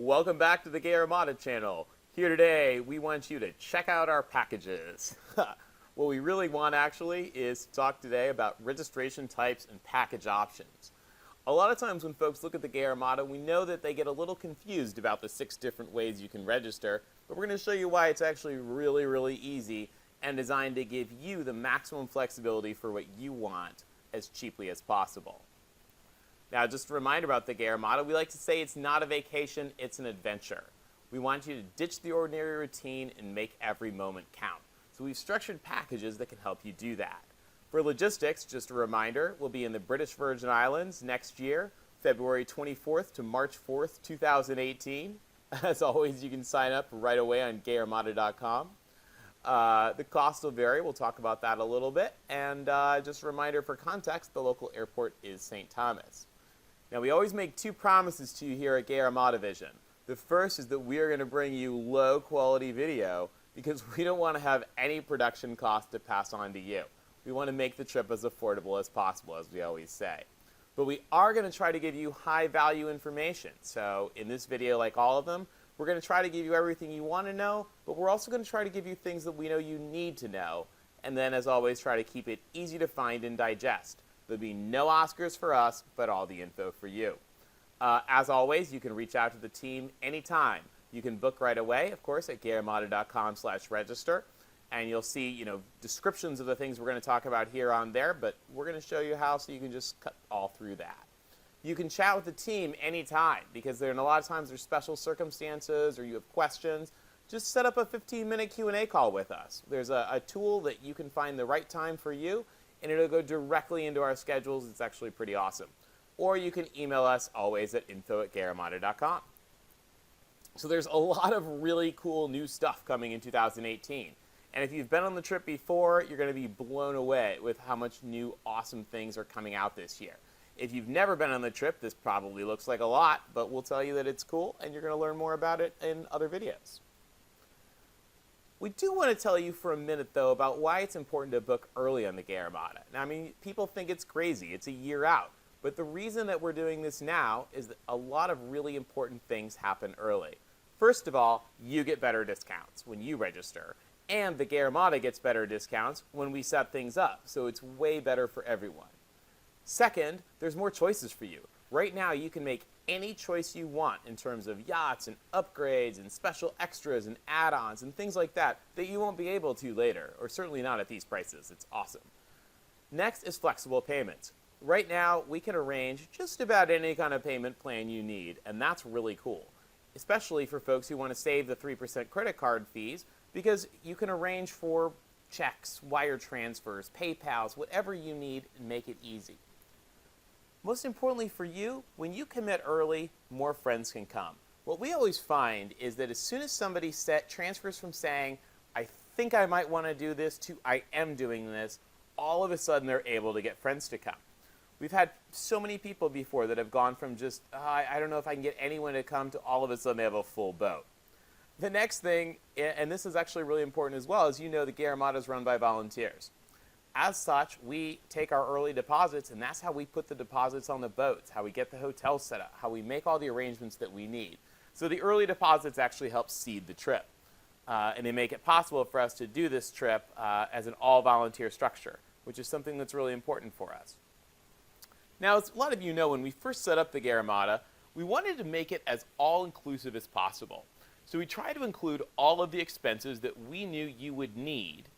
Welcome back to the Gay Armada channel. Here today, we want you to check out our packages. What we really want actually is to talk today about registration types and package options. A lot of times when folks look at the Gay Armada, we know that they get a little confused about the 6 different ways you can register, but we're going to show you why it's actually really easy and designed to give you the maximum flexibility for what you want as cheaply as possible. Now, just a reminder about the Gay Armada, we like to say it's not a vacation, it's an adventure. We want you to ditch the ordinary routine and make every moment count. So we've structured packages that can help you do that. For logistics, just a reminder, we'll be in the British Virgin Islands next year, February 24th to March 4th, 2018. As always, you can sign up right away on gayarmada.com. The cost will vary. We'll talk about that a little bit. And just a reminder for context, the local airport is St. Thomas. Now, we always make 2 promises to you here at Gay Armada Vision. The first is that we are going to bring you low-quality video because we don't want to have any production cost to pass on to you. We want to make the trip as affordable as possible, as we always say. But we are going to try to give you high-value information. So in this video, like all of them, we're going to try to give you everything you want to know, but we're also going to try to give you things that we know you need to know. And then, as always, try to keep it easy to find and digest. There'll be no Oscars for us, but all the info for you. As always, you can reach out to the team anytime. You can book right away, of course, at gayarmada.com/register. And you'll see, descriptions of the things we're going to talk about here on there, but we're going to show you how so you can just cut all through that. You can chat with the team anytime because there, a lot of times there's special circumstances or you have questions. Just set up a 15-minute Q&A call with us. There's a tool that you can find the right time for you, and it'll go directly into our schedules. It's actually pretty awesome. Or you can email us always at info@gayarmada.com. So there's a lot of really cool new stuff coming in 2018. And if you've been on the trip before, you're going to be blown away with how much new awesome things are coming out this year. If you've never been on the trip, this probably looks like a lot, but we'll tell you that it's cool, and you're going to learn more about it in other videos. We do want to tell you for a minute, though, about why it's important to book early on the Gay Armada. Now, people think it's crazy. It's a year out. But the reason that we're doing this now is that a lot of really important things happen early. First of all, you get better discounts when you register. And the Gay Armada gets better discounts when we set things up. So it's way better for everyone. Second, there's more choices for you. Right now, you can make any choice you want in terms of yachts and upgrades and special extras and add-ons and things like that you won't be able to later, or certainly not at these prices. It's awesome. Next is flexible payments. Right now, we can arrange just about any kind of payment plan you need, and that's really cool, especially for folks who want to save the 3% credit card fees because you can arrange for checks, wire transfers, PayPals, whatever you need, and make it easy. Most importantly for you, when you commit early, more friends can come. What we always find is that as soon as somebody transfers from saying, I think I might want to do this, to I am doing this, all of a sudden they're able to get friends to come. We've had so many people before that have gone from just, I don't know if I can get anyone to come, to all of a sudden they have a full boat. The next thing, and this is actually really important as well, is the Gay Armada is run by volunteers. As such, we take our early deposits, and that's how we put the deposits on the boats, how we get the hotel set up, how we make all the arrangements that we need. So the early deposits actually help seed the trip. And they make it possible for us to do this trip as an all-volunteer structure, which is something that's really important for us. Now, as a lot of you know, when we first set up the Gay Armada, we wanted to make it as all-inclusive as possible. So we tried to include all of the expenses that we knew you would need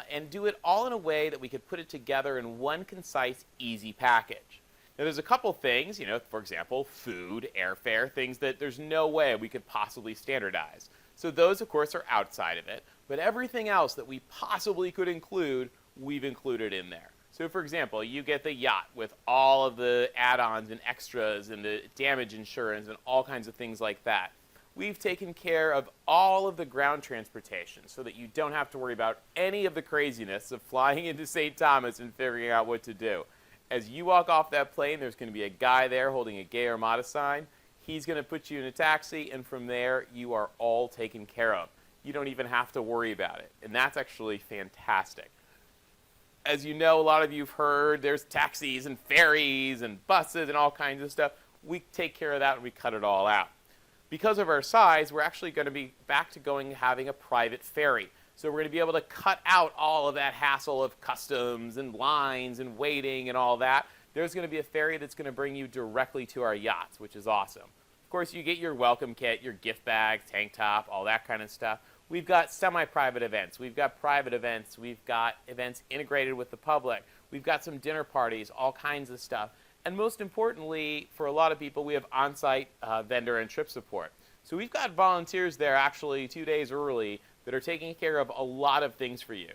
and do it all in a way that we could put it together in one concise, easy package. Now, there's a couple things, for example, food, airfare, things that there's no way we could possibly standardize. So those, of course, are outside of it. But everything else that we possibly could include, we've included in there. So, for example, you get the yacht with all of the add-ons and extras and the damage insurance and all kinds of things like that. We've taken care of all of the ground transportation so that you don't have to worry about any of the craziness of flying into St. Thomas and figuring out what to do. As you walk off that plane, there's going to be a guy there holding a Gay Armada sign. He's going to put you in a taxi, and from there, you are all taken care of. You don't even have to worry about it, and that's actually fantastic. As you know, a lot of you have heard, there's taxis and ferries and buses and all kinds of stuff. We take care of that, and we cut it all out. because of our size, we're actually going to be back to having a private ferry. So we're going to be able to cut out all of that hassle of customs and lines and waiting and all that. There's going to be a ferry that's going to bring you directly to our yachts, which is awesome. Of course, you get your welcome kit, your gift bag, tank top, all that kind of stuff. We've got semi-private events. We've got private events. We've got events integrated with the public. We've got some dinner parties, all kinds of stuff. And most importantly, for a lot of people, we have on-site vendor and trip support. So we've got volunteers there actually 2 days early that are taking care of a lot of things for you.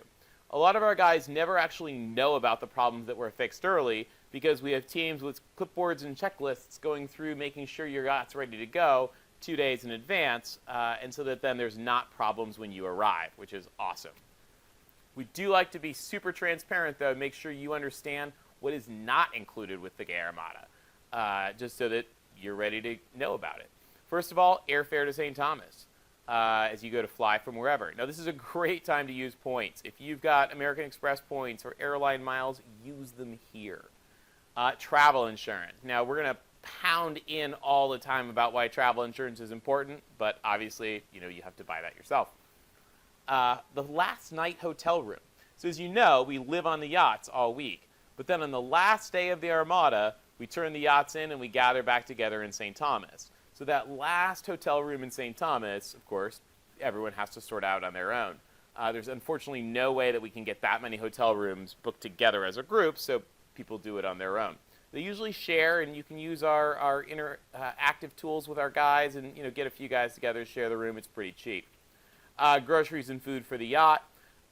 A lot of our guys never actually know about the problems that were fixed early because we have teams with clipboards and checklists going through making sure your yacht's ready to go 2 days in advance, and so that then there's not problems when you arrive, which is awesome. We do like to be super transparent, though, and make sure you understand what is not included with the Gay Armada, just so that you're ready to know about it. First of all, airfare to St. Thomas as you go to fly from wherever. Now, this is a great time to use points. If you've got American Express points or airline miles, use them here. Travel insurance. Now, we're going to pound in all the time about why travel insurance is important, but obviously, you have to buy that yourself. The last night hotel room. So as you know, we live on the yachts all week. But then on the last day of the Armada, we turn the yachts in and we gather back together in St. Thomas. So that last hotel room in St. Thomas, of course, everyone has to sort out on their own. There's unfortunately no way that we can get that many hotel rooms booked together as a group, so people do it on their own. They usually share, and you can use our interactive tools with our guys and get a few guys together, share the room. It's pretty cheap. Groceries and food for the yacht.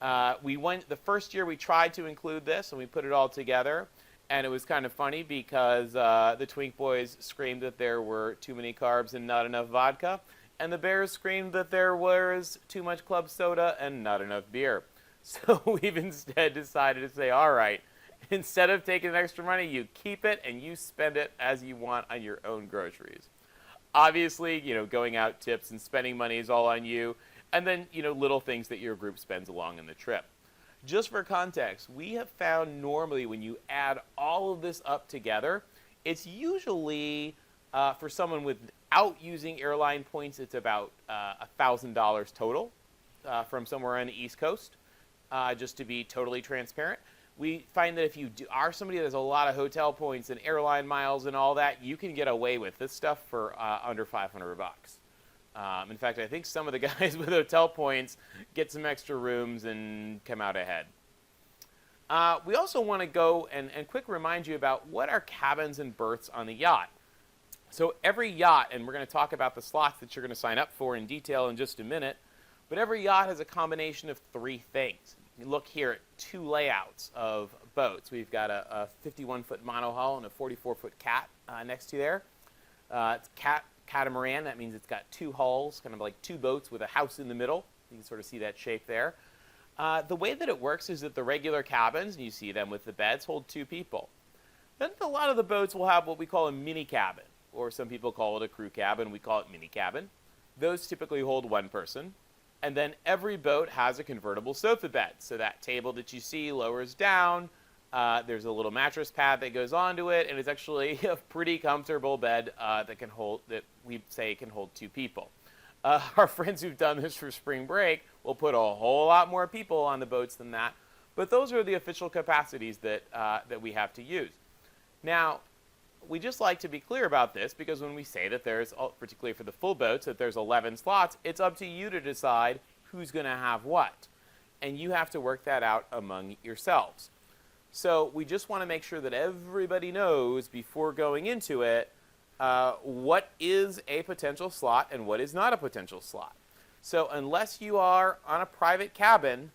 The first year we tried to include this, and we put it all together. And it was kind of funny because the Twink Boys screamed that there were too many carbs and not enough vodka. And the Bears screamed that there was too much club soda and not enough beer. So we've instead decided to say, all right, instead of taking extra money, you keep it and you spend it as you want on your own groceries. Obviously, going out tips and spending money is all on you. And then, little things that your group spends along in the trip. Just for context, we have found normally when you add all of this up together, it's usually, for someone without using airline points, it's about $1,000 total from somewhere on the East Coast, just to be totally transparent. We find that if you are somebody that has a lot of hotel points and airline miles and all that, you can get away with this stuff for under $500. In fact, I think some of the guys with hotel points get some extra rooms and come out ahead. We also want to go and quick remind you about what are cabins and berths on the yacht. So every yacht, and we're going to talk about the slots that you're going to sign up for in detail in just a minute, but every yacht has a combination of three things. You look here at two layouts of boats. We've got a 51-foot monohull and a 44-foot cat next to there. It's catamaran. That means it's got two hulls, kind of like two boats with a house in the middle. You can sort of see that shape there. The way that it works is that the regular cabins, and you see them with the beds, hold two people. Then a lot of the boats will have what we call a mini cabin, or some people call it a crew cabin. We call it mini cabin. Those typically hold one person. And then every boat has a convertible sofa bed. So that table that you see lowers down. There's a little mattress pad that goes onto it, and it's actually a pretty comfortable bed that we say can hold two people. Our friends who've done this for spring break will put a whole lot more people on the boats than that, but those are the official capacities that we have to use. Now, we just like to be clear about this because when we say that there's, particularly for the full boats, that there's 11 slots, it's up to you to decide who's going to have what, and you have to work that out among yourselves. So we just want to make sure that everybody knows before going into it what is a potential slot and what is not a potential slot. So unless you are on a private cabin,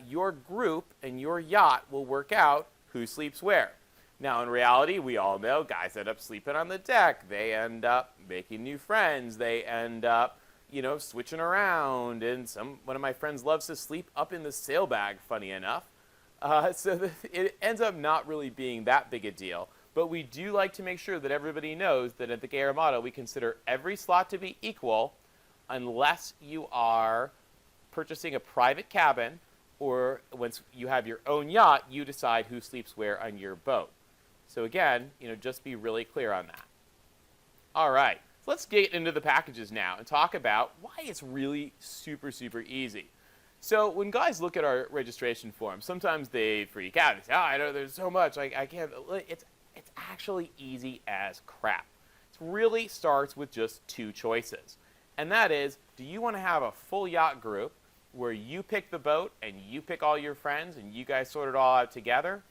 your group and your yacht will work out who sleeps where. Now, in reality, we all know guys end up sleeping on the deck. They end up making new friends. They end up, switching around. And one of my friends loves to sleep up in the sail bag, funny enough. So it ends up not really being that big a deal. But we do like to make sure that everybody knows that at the Gay Armada, we consider every slot to be equal unless you are purchasing a private cabin or once you have your own yacht, you decide who sleeps where on your boat. So again, just be really clear on that. All right, let's get into the packages now and talk about why it's really super, super easy. So when guys look at our registration form, sometimes they freak out. They say, oh, I know there's so much, I can't. It's actually easy as crap. It really starts with just two choices. And that is, do you want to have a full yacht group where you pick the boat and you pick all your friends and you guys sort it all out together?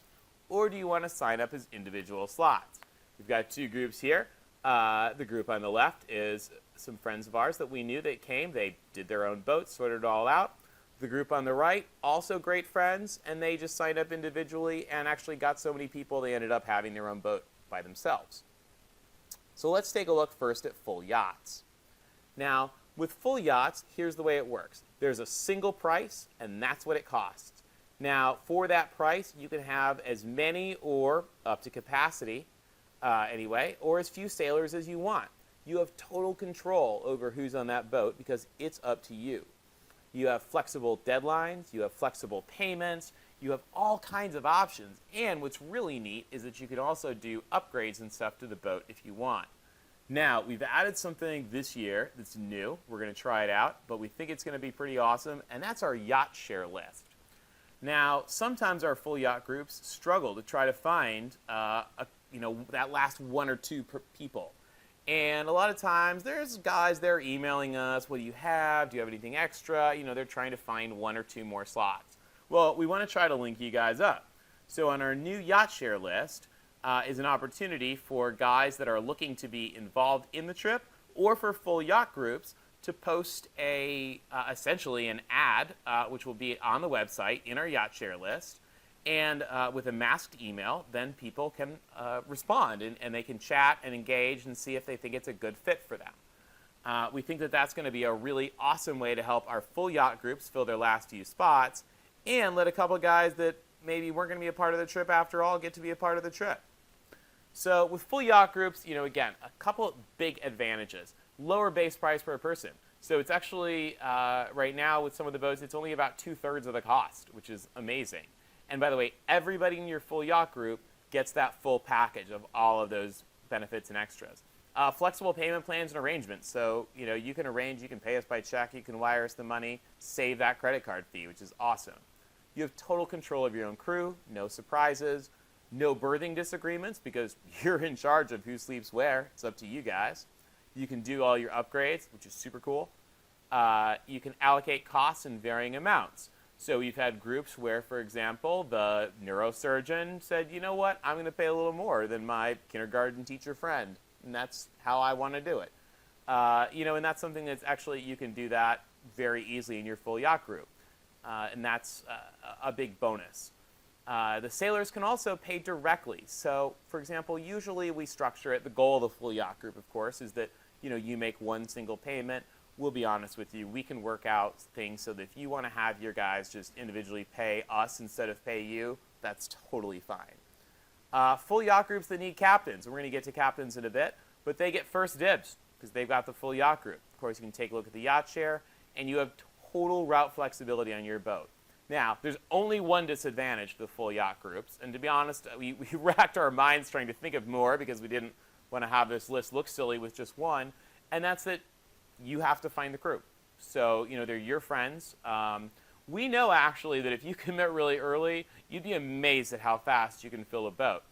Or do you want to sign up as individual slots? We've got two groups here. The group on the left is some friends of ours that we knew that came. They did their own boats, sorted it all out. The group on the right, also great friends, and they just signed up individually and actually got so many people they ended up having their own boat by themselves. So let's take a look first at full yachts. Now, with full yachts, here's the way it works. There's a single price, and that's what it costs. Now, for that price, you can have as many or up to capacity, anyway, or as few sailors as you want. You have total control over who's on that boat because it's up to you. You have flexible deadlines, you have flexible payments, you have all kinds of options. And what's really neat is that you can also do upgrades and stuff to the boat if you want. Now, we've added something this year that's new. We're going to try it out, but we think it's going to be pretty awesome, and that's our yacht share list. Now, sometimes our full yacht groups struggle to try to find that last one or two people. And a lot of times, there's guys there emailing us, what do you have? Do you have anything extra? They're trying to find one or two more slots. Well, we want to try to link you guys up. So on our new yacht share list is an opportunity for guys that are looking to be involved in the trip or for full yacht groups to post essentially an ad, which will be on the website in our yacht share list. And with a masked email, then people can respond and they can chat and engage and see if they think it's a good fit for them. We think that that's going to be a really awesome way to help our full yacht groups fill their last few spots and let a couple of guys that maybe weren't going to be a part of the trip after all get to be a part of the trip. So with full yacht groups, again, a couple of big advantages. Lower base price per person. So it's actually, right now with some of the boats, it's only about 2/3 of the cost, which is amazing. And by the way, everybody in your full yacht group gets that full package of all of those benefits and extras. Flexible payment plans and arrangements. So, you can arrange, you can pay us by check, you can wire us the money, save that credit card fee, which is awesome. You have total control of your own crew, no surprises, no berthing disagreements because you're in charge of who sleeps where. It's up to you guys. You can do all your upgrades, which is super cool. You can allocate costs in varying amounts. So we've had groups where, for example, the neurosurgeon said, you know what, I'm going to pay a little more than my kindergarten teacher friend, and that's how I want to do it. And that's something that's actually, you can do that very easily in your full yacht group, and that's a big bonus. The sailors can also pay directly. So, for example, usually we structure it, the goal of the full yacht group, of course, is that, you make one single payment. We'll be honest with you, we can work out things so that if you want to have your guys just individually pay us instead of pay you, that's totally fine. Full yacht groups that need captains, we're going to get to captains in a bit, but they get first dibs because they've got the full yacht group. Of course, you can take a look at the yacht share, and you have total route flexibility on your boat. Now, there's only one disadvantage to the full yacht groups, and to be honest, we racked our minds trying to think of more because we didn't want to have this list look silly with just one, and that's that you have to find the crew. So, they're your friends. We know actually that if you commit really early, you'd be amazed at how fast you can fill a boat.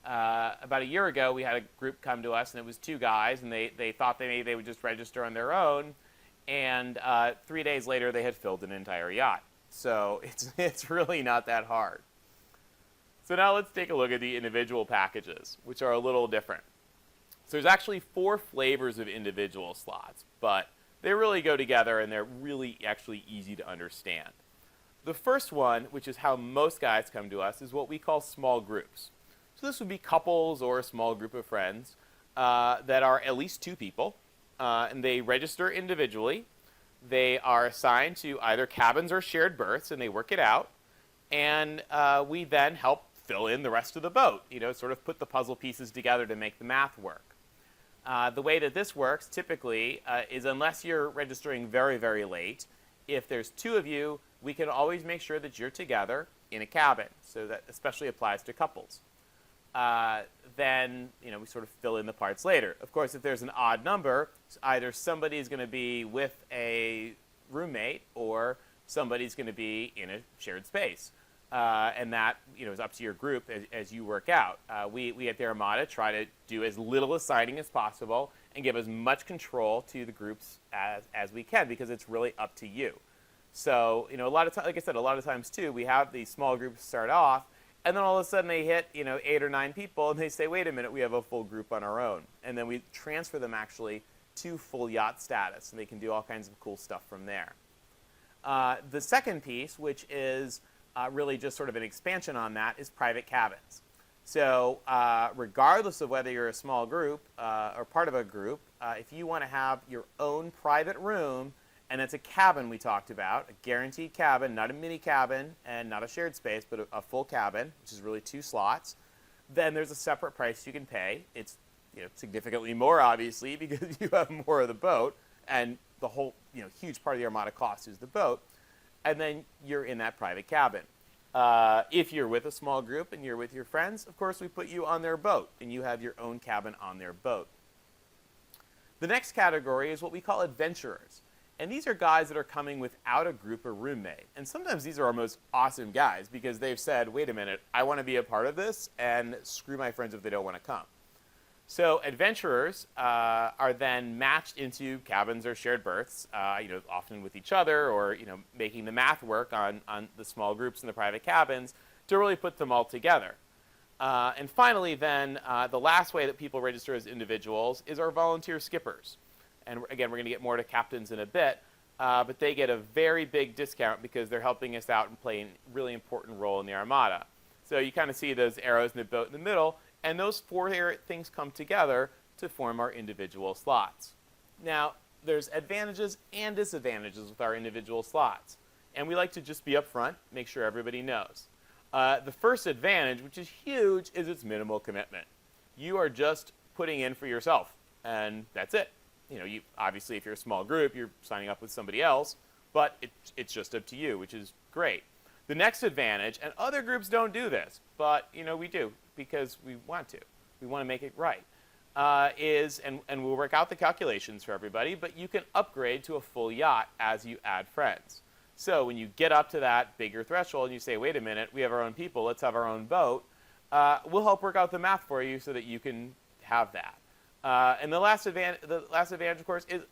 About a year ago, we had a group come to us, and it was two guys, and they thought maybe they would just register on their own, and 3 days later, they had filled an entire yacht. So it's really not that hard. So now let's take a look at the individual packages, which are a little different. So there's actually 4 flavors of individual slots, but they really go together and they're really actually easy to understand. The first one, which is how most guys come to us, is what we call small groups. So this would be couples or a small group of friends that are at least 2 people, and they register individually. They are assigned to either cabins or shared berths, and they work it out. And we then help fill in the rest of the boat, sort of put the puzzle pieces together to make the math work. The way that this works typically is unless you're registering very, very late, if there's 2 of you, we can always make sure that you're together in a cabin. So that especially applies to couples. then we sort of fill in the parts later. Of course, if there's an odd number, either somebody's going to be with a roommate or somebody's going to be in a shared space. And that is up to your group as you work out. We at Gay Armada try to do as little assigning as possible and give as much control to the groups as we can, because it's really up to you. So a lot of times, like I said, a lot of times too, we have these small groups start off, and then all of a sudden they hit 8 or 9 people, and they say, wait a minute, we have a full group on our own. And then we transfer them actually to full yacht status, and they can do all kinds of cool stuff from there. The second piece, which is really just sort of an expansion on that, is private cabins. So regardless of whether you're a small group or part of a group, if you want to have your own private room, and it's a cabin we talked about, a guaranteed cabin, not a mini cabin and not a shared space, but a full cabin, which is really 2 slots, then there's a separate price you can pay. It's significantly more, obviously, because you have more of the boat, and the whole huge part of the Armada cost is the boat, and then you're in that private cabin. If you're with a small group and you're with your friends, of course we put you on their boat, and you have your own cabin on their boat. The next category is what we call adventurers. And these are guys that are coming without a group or roommate. And sometimes these are our most awesome guys, because they've said, wait a minute, I want to be a part of this, and screw my friends if they don't want to come. So adventurers are then matched into cabins or shared berths, often with each other, or making the math work on the small groups and the private cabins to really put them all together. And finally then, the last way that people register as individuals is our volunteer skippers. And again, we're going to get more to captains in a bit, but they get a very big discount because they're helping us out and play a really important role in the Armada. So you kind of see those arrows in the boat in the middle, and those 4 things come together to form our individual slots. Now, there's advantages and disadvantages with our individual slots, and we like to just be upfront, make sure everybody knows. The first advantage, which is huge, is its minimal commitment. You are just putting in for yourself, and that's it. You obviously, if you're a small group, you're signing up with somebody else, but it's just up to you, which is great. The next advantage, and other groups don't do this, but we do because we want to. We want to make it right. And we'll work out the calculations for everybody, but you can upgrade to a full yacht as you add friends. So when you get up to that bigger threshold and you say, wait a minute, we have our own people, let's have our own boat, we'll help work out the math for you so that you can have that. And the last advantage, of course, is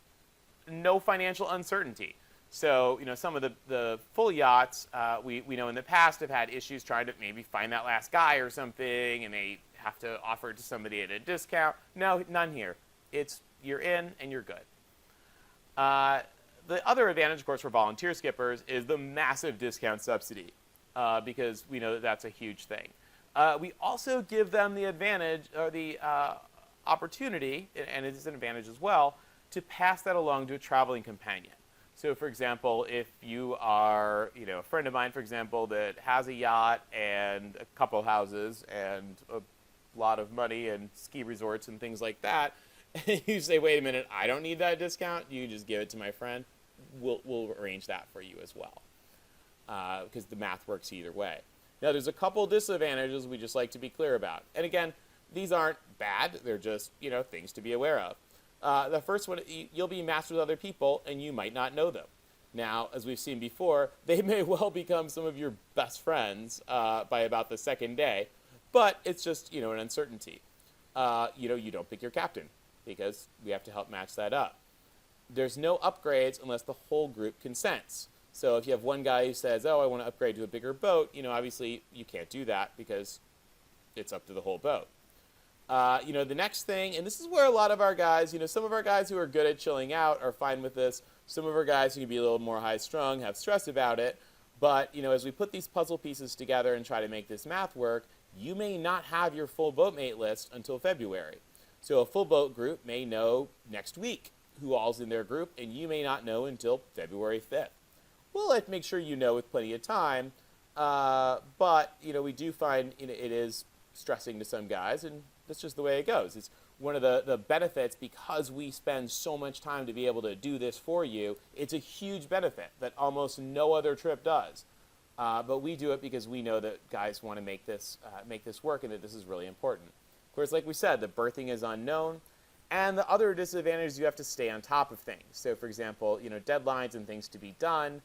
no financial uncertainty. So, some of the full yachts, we know in the past have had issues trying to maybe find that last guy or something, and they have to offer it to somebody at a discount. No, none here. You're in and you're good. The other advantage, of course, for volunteer skippers is the massive discount subsidy, because we know that that's a huge thing. We also give them the advantage, or the opportunity, and it is an advantage as well, to pass that along to a traveling companion. So, for example, if you are, a friend of mine, for example, that has a yacht and a couple houses and a lot of money and ski resorts and things like that, and you say, wait a minute, I don't need that discount, you just give it to my friend, we'll arrange that for you as well, because the math works either way. Now, there's a couple disadvantages we just like to be clear about. And again, these aren't bad, they're just, things to be aware of. The first one, you'll be matched with other people, and you might not know them. Now, as we've seen before, they may well become some of your best friends by about the second day, but it's just, an uncertainty. You don't pick your captain, because we have to help match that up. There's no upgrades unless the whole group consents. So if you have one guy who says, oh, I want to upgrade to a bigger boat, obviously you can't do that because it's up to the whole boat. The next thing, and this is where a lot of our guys, some of our guys who are good at chilling out are fine with this. Some of our guys who can be a little more high-strung have stress about it. But, as we put these puzzle pieces together and try to make this math work, you may not have your full boatmate list until February. So a full boat group may know next week who all's in their group, and you may not know until February 5th. We'll like make sure you know with plenty of time, but, we do find it is stressing to some guys, and that's just the way it goes. It's one of the benefits, because we spend so much time to be able to do this for you. It's a huge benefit that almost no other trip does. But we do it because we know that guys want to make this work and that this is really important. Of course, like we said, the berthing is unknown. And the other disadvantage is you have to stay on top of things. So, for example, deadlines and things to be done,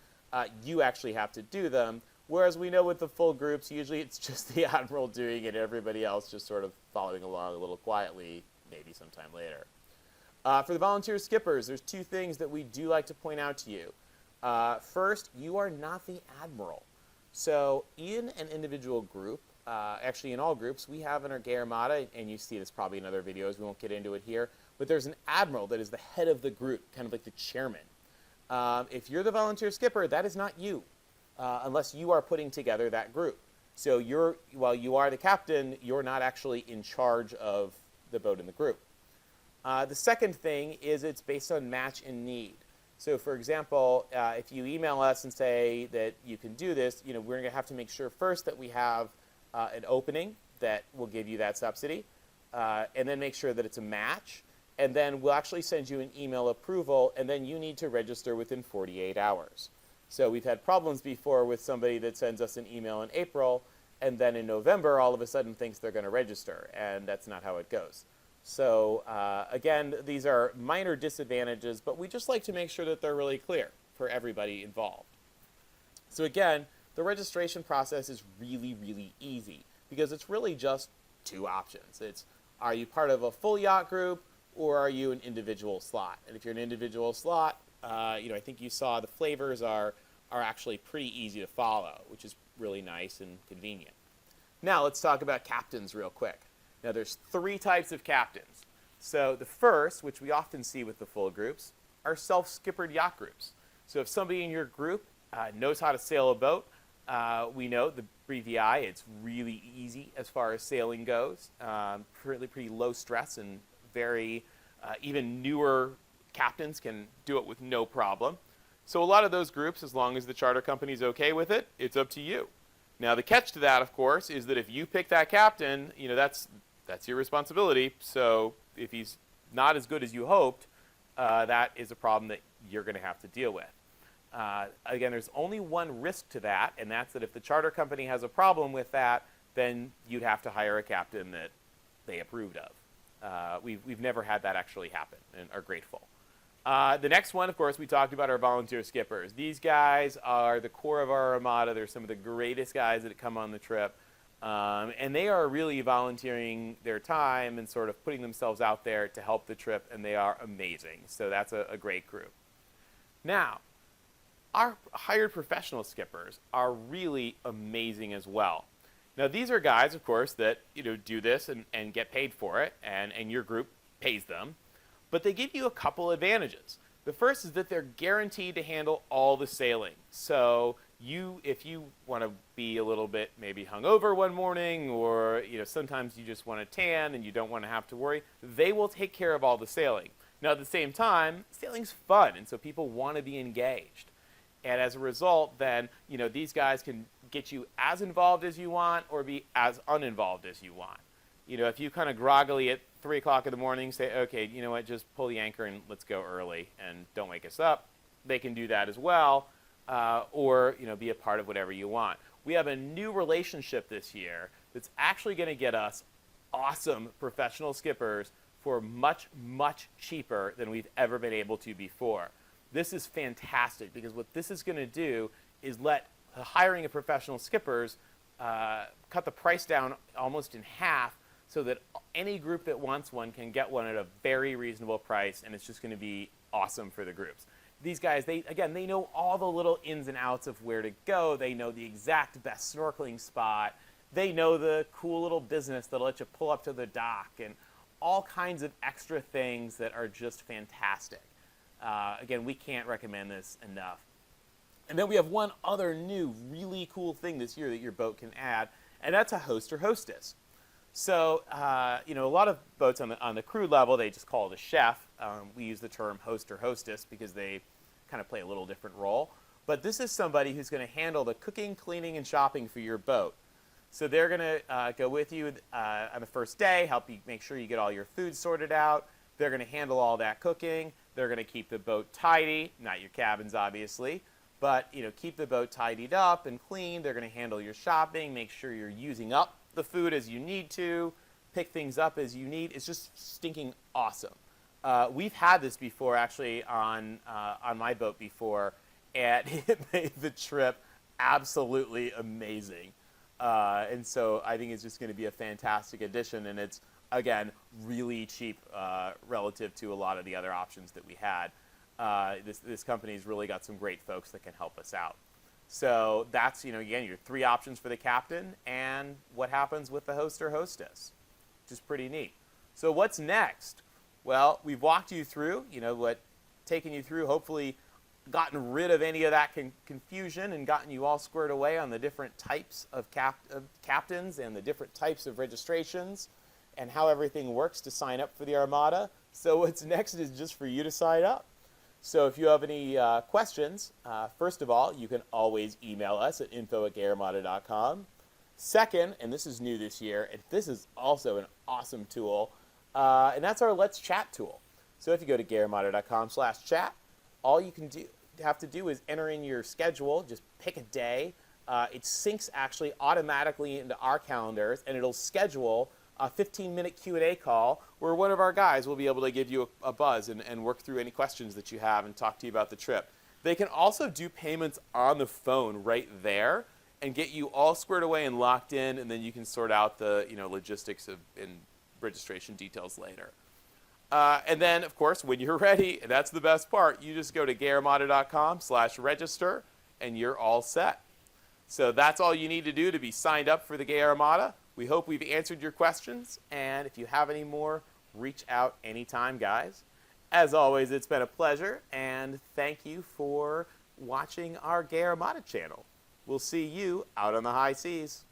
you actually have to do them. Whereas we know with the full groups, usually it's just the admiral doing it, everybody else just sort of following along a little quietly, maybe sometime later. For the volunteer skippers, there's two things that we do like to point out to you. First, you are not the admiral. So in an individual group, actually in all groups, we have in our Gay Armada, and you see this probably in other videos, we won't get into it here, but there's an admiral that is the head of the group, kind of like the chairman. If you're the volunteer skipper, that is not you, unless you are putting together that group. So while you are the captain, you're not actually in charge of the boat in the group. The second thing is it's based on match and need. So, for example, if you email us and say that you can do this, we're going to have to make sure first that we have an opening that will give you that subsidy, and then make sure that it's a match, and then we'll actually send you an email approval, and then you need to register within 48 hours. So we've had problems before with somebody that sends us an email in April, and then in November all of a sudden thinks they're going to register, and that's not how it goes. So again, these are minor disadvantages, but we just like to make sure that they're really clear for everybody involved. So again, the registration process is really, really easy because it's really just two options. It's, are you part of a full yacht group or are you an individual slot? And if you're an individual slot, I think you saw the flavors are actually pretty easy to follow, which is really nice and convenient. Now let's talk about captains real quick. Now there's three types of captains. So the first, which we often see with the full groups, are self-skippered yacht groups. So if somebody in your group knows how to sail a boat, we know the BVI, it's really easy as far as sailing goes, pretty low stress, and very, even newer captains can do it with no problem. So a lot of those groups, as long as the charter company's okay with it, it's up to you. Now the catch to that, of course, is that if you pick that captain, that's your responsibility. So if he's not as good as you hoped, that is a problem that you're going to have to deal with. Again, there's only one risk to that, and that's that if the charter company has a problem with that, then you'd have to hire a captain that they approved of. We've never had that actually happen and are grateful. The next one, of course, we talked about our volunteer skippers. These guys are the core of our armada. They're some of the greatest guys that come on the trip. And they are really volunteering their time and sort of putting themselves out there to help the trip, and they are amazing. So that's a great group. Now, our hired professional skippers are really amazing as well. Now, these are guys, of course, that do this and get paid for it, and your group pays them. But they give you a couple advantages. The first is that they're guaranteed to handle all the sailing. So if you want to be a little bit maybe hungover one morning, or sometimes you just want to tan and you don't want to have to worry, they will take care of all the sailing. Now at the same time, sailing's fun, and so people want to be engaged. And as a result, then these guys can get you as involved as you want or be as uninvolved as you want. If you kind of groggily at 3 o'clock in the morning say, okay, you know what, just pull the anchor and let's go early and don't wake us up, they can do that as well, or be a part of whatever you want. We have a new relationship this year that's actually going to get us awesome professional skippers for much, much cheaper than we've ever been able to before. This is fantastic because what this is going to do is let hiring of professional skippers cut the price down almost in half, so that any group that wants one can get one at a very reasonable price, and it's just going to be awesome for the groups. These guys, they know all the little ins and outs of where to go. They know the exact best snorkeling spot. They know the cool little business that'll let you pull up to the dock, and all kinds of extra things that are just fantastic. Again, we can't recommend this enough. And then we have one other new, really cool thing this year that your boat can add, and that's a host or hostess. So, a lot of boats on the crew level, they just call it a chef. We use the term host or hostess because they kind of play a little different role. But this is somebody who's going to handle the cooking, cleaning, and shopping for your boat. So they're going to go with you on the first day, help you make sure you get all your food sorted out. They're going to handle all that cooking. They're going to keep the boat tidy, not your cabins, obviously. But, keep the boat tidied up and clean. They're going to handle your shopping, make sure you're using up the food as you need to, pick things up as you need. It's just stinking awesome. We've had this before, actually, on my boat before, and it made the trip absolutely amazing. And so I think it's just going to be a fantastic addition, and it's, again, really cheap relative to a lot of the other options that we had. This company's really got some great folks that can help us out. So that's, again, your 3 options for the captain and what happens with the host or hostess, which is pretty neat. So what's next? Well, we've walked you through, taken you through, hopefully gotten rid of any of that confusion and gotten you all squared away on the different types of captains and the different types of registrations and how everything works to sign up for the Armada. So what's next is just for you to sign up. So if you have any questions, first of all, you can always email us at info@gayarmada.com. Second, and this is new this year, and this is also an awesome tool, and that's our Let's Chat tool. So if you go to gayarmada.com/chat, all you can have to do is enter in your schedule, just pick a day. It syncs actually automatically into our calendars, and it'll schedule a 15-minute Q&A call where one of our guys will be able to give you a buzz and work through any questions that you have and talk to you about the trip. They can also do payments on the phone right there and get you all squared away and locked in, and then you can sort out the logistics and registration details later. And then, of course, when you're ready, and that's the best part, you just go to gayarmada.com/register, and you're all set. So that's all you need to do to be signed up for the Gay Armada. We hope we've answered your questions, and if you have any more, reach out anytime, guys. As always, it's been a pleasure, and thank you for watching our Gay Armada channel. We'll see you out on the high seas.